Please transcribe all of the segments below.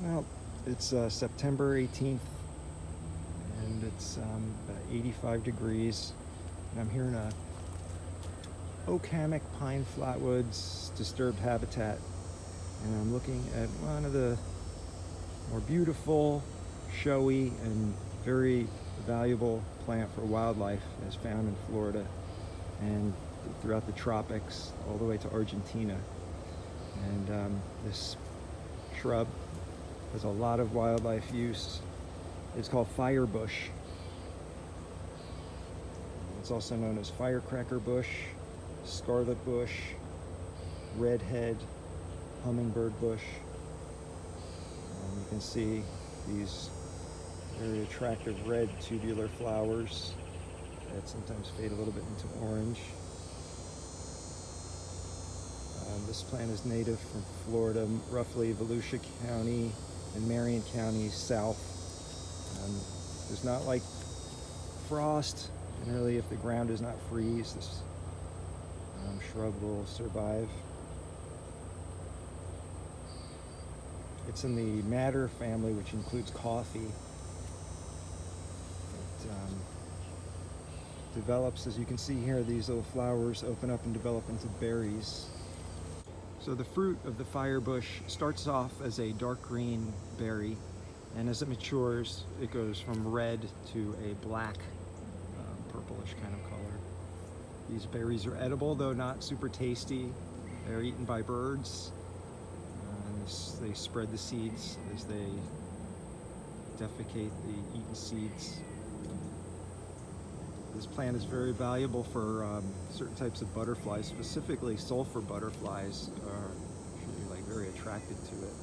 Well, it's September 18th, and it's about 85 degrees, and I'm here in a oak hammock, pine flatwoods, disturbed habitat, and I'm looking at one of the more beautiful, showy, and very valuable plant for wildlife as found in Florida and throughout the tropics all the way to Argentina. And this shrub has a lot of wildlife use. It's called firebush. It's also known as firecracker bush, scarlet bush, redhead, hummingbird bush. You can see these very attractive red tubular flowers that sometimes fade a little bit into orange. This plant is native from Florida, roughly Volusia County and Marion County south. Does not like frost. Generally, if the ground does not freeze, this shrub will survive. It's in the madder family, which includes coffee. It develops, as you can see here, these little flowers open up and develop into berries. So the fruit of the firebush starts off as a dark green berry, and as it matures, it goes from red to a black, purplish kind of color. These berries are edible, though not super tasty. They're eaten by birds, and they spread the seeds as they defecate the eaten seeds. This plant is very valuable for certain types of butterflies, specifically sulfur butterflies are usually very attracted to it.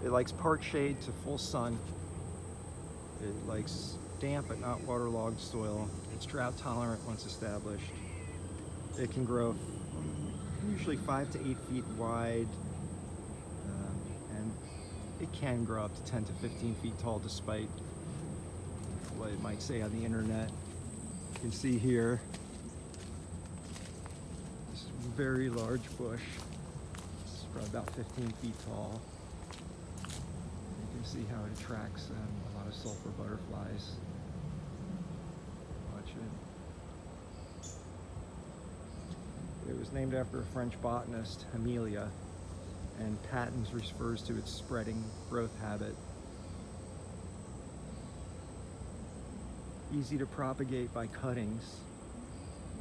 It likes part shade to full sun. It likes damp but not waterlogged soil. It's drought tolerant once established. It can grow usually 5 to 8 feet wide, and it can grow up to 10 to 15 feet tall, despite what it might say on the internet. You can see here this very large bush. It's probably about 15 feet tall. You can see how it attracts a lot of sulfur butterflies. Watch it. It was named after a French botanist, Hamelia, and patens refers to its spreading growth habit. Easy to propagate by cuttings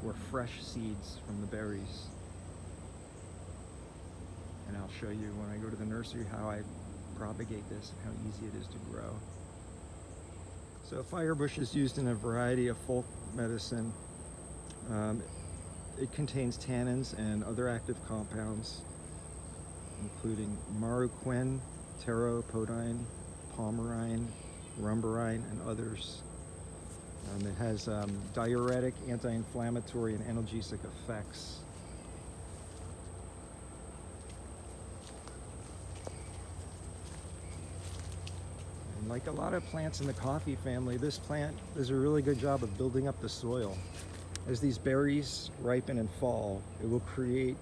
or fresh seeds from the berries. And I'll show you when I go to the nursery how I propagate this and how easy it is to grow. So firebush is used in a variety of folk medicine. It contains tannins and other active compounds, including maroquin, pteropodine, palmyrine, rumbarine, and others. It has diuretic, anti-inflammatory, and analgesic effects. And like a lot of plants in the coffee family, this plant does a really good job of building up the soil. As these berries ripen and fall, it will create,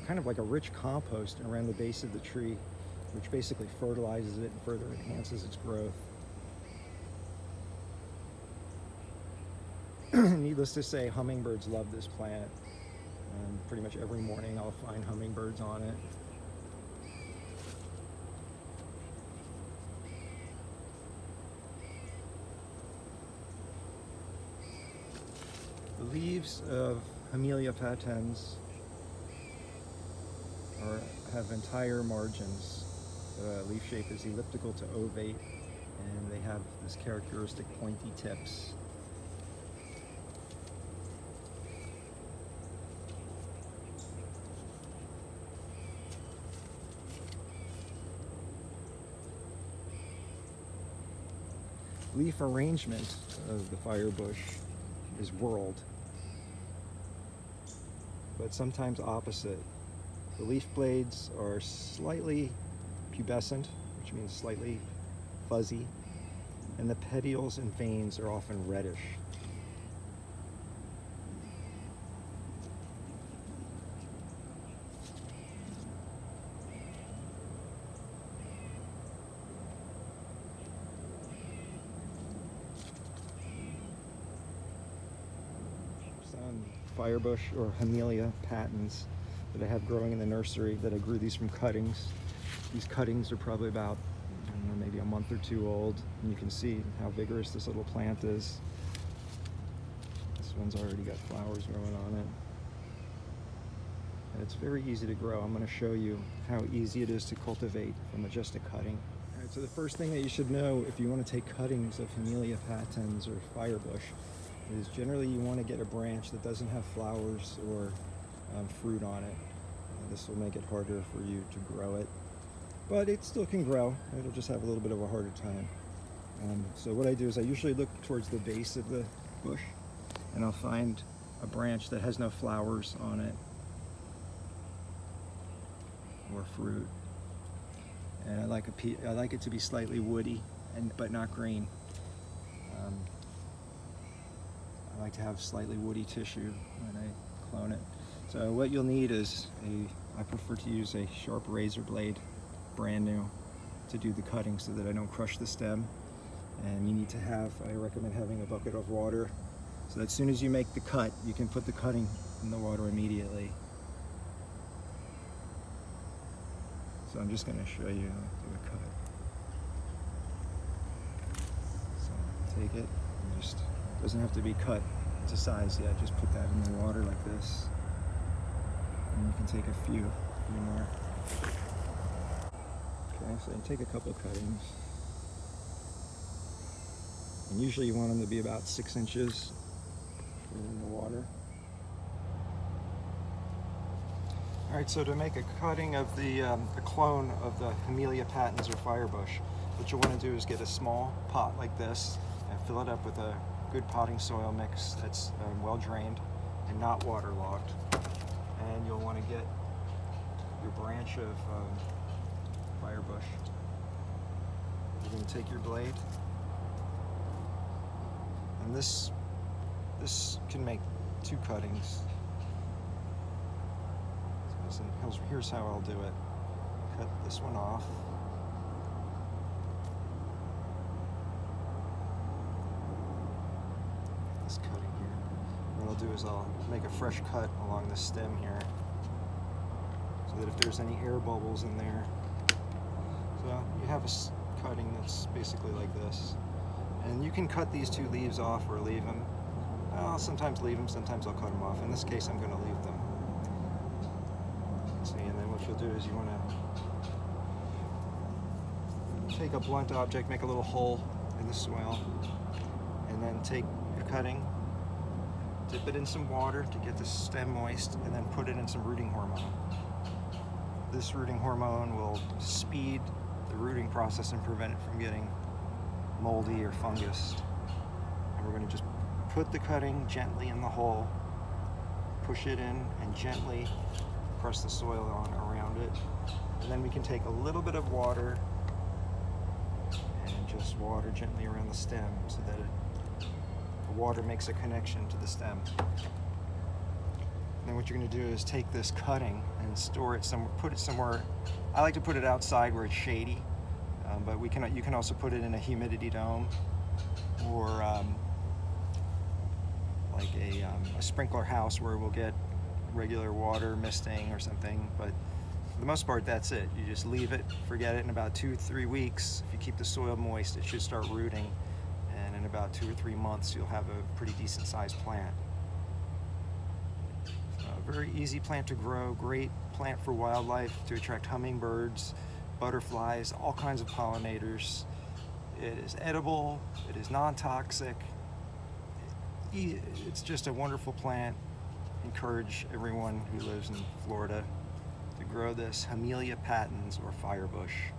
kind of like a rich compost around the base of the tree, which basically fertilizes it and further enhances its growth. Needless to say, hummingbirds love this plant. Pretty much every morning I'll find hummingbirds on it. The leaves of Hamelia patens have entire margins. The leaf shape is elliptical to ovate, and they have this characteristic pointy tips. Leaf arrangement of the firebush is whorled, but sometimes opposite. The leaf blades are slightly pubescent, which means slightly fuzzy, and the petioles and veins are often reddish. Firebush or Hamelia patens that I have growing in the nursery that I grew these from cuttings. These cuttings are probably about, I don't know, maybe a month or two old, and you can see how vigorous this little plant is. This one's already got flowers growing on it. And it's very easy to grow. I'm going to show you how easy it is to cultivate from just a cutting. All right, so the first thing that you should know if you want to take cuttings of Hamelia patens or Firebush is generally you want to get a branch that doesn't have flowers or fruit on it. This will make it harder for you to grow it, but it still can grow. It'll just have a little bit of a harder time. So what I do is I usually look towards the base of the bush, and I'll find a branch that has no flowers on it or fruit. And I like it to be slightly woody, but not green. I like to have slightly woody tissue when I clone it. So what you'll need is I prefer to use a sharp razor blade, brand new, to do the cutting so that I don't crush the stem. And you need to I recommend having a bucket of water so that as soon as you make the cut, you can put the cutting in the water immediately. So I'm just going to show you how to do a cut. So take it, and just, it doesn't have to be cut to size yet, just put that in the water like this. And you can take a few more. Okay, so you take a couple cuttings. And usually you want them to be about 6 inches in the water. All right, so to make a cutting of the clone of the Hamelia patens or Firebush, what you'll want to do is get a small pot like this and fill it up with a good potting soil mix that's well drained and not waterlogged. And you'll want to get your branch of Firebush. You're going to take your blade, and this can make 2 cuttings. So here's how I'll do it. Cut this one off. This cutting here. What I'll do is I'll make a fresh cut along the stem here, so that if there's any air bubbles in there. So you have a cutting that's basically like this. And you can cut these 2 leaves off or leave them. I'll sometimes leave them, sometimes I'll cut them off. In this case, I'm going to leave them. See, and then what you'll do is you want to take a blunt object, make a little hole in the soil, and then take your cutting, dip it in some water to get the stem moist, and then put it in some rooting hormone. This rooting hormone will speed the rooting process and prevent it from getting moldy or fungus. And we're going to just put the cutting gently in the hole, push it in, and gently press the soil on around it. And then we can take a little bit of water and just water gently around the stem so that the water makes a connection to the stem. And then what you're going to do is take this cutting and store it somewhere, put it somewhere. I like to put it outside where it's shady, but you can also put it in a humidity dome or like a sprinkler house where we'll get regular water misting or something. But for the most part, that's it. You just leave it, forget it. In about 2-3 weeks, if you keep the soil moist, it should start rooting, and in about 2 or 3 months you'll have a pretty decent sized plant. Very easy plant to grow, great plant for wildlife to attract hummingbirds, butterflies, all kinds of pollinators. It is edible, it is non-toxic. It's just a wonderful plant. Encourage everyone who lives in Florida to grow this Hamelia patens or Firebush.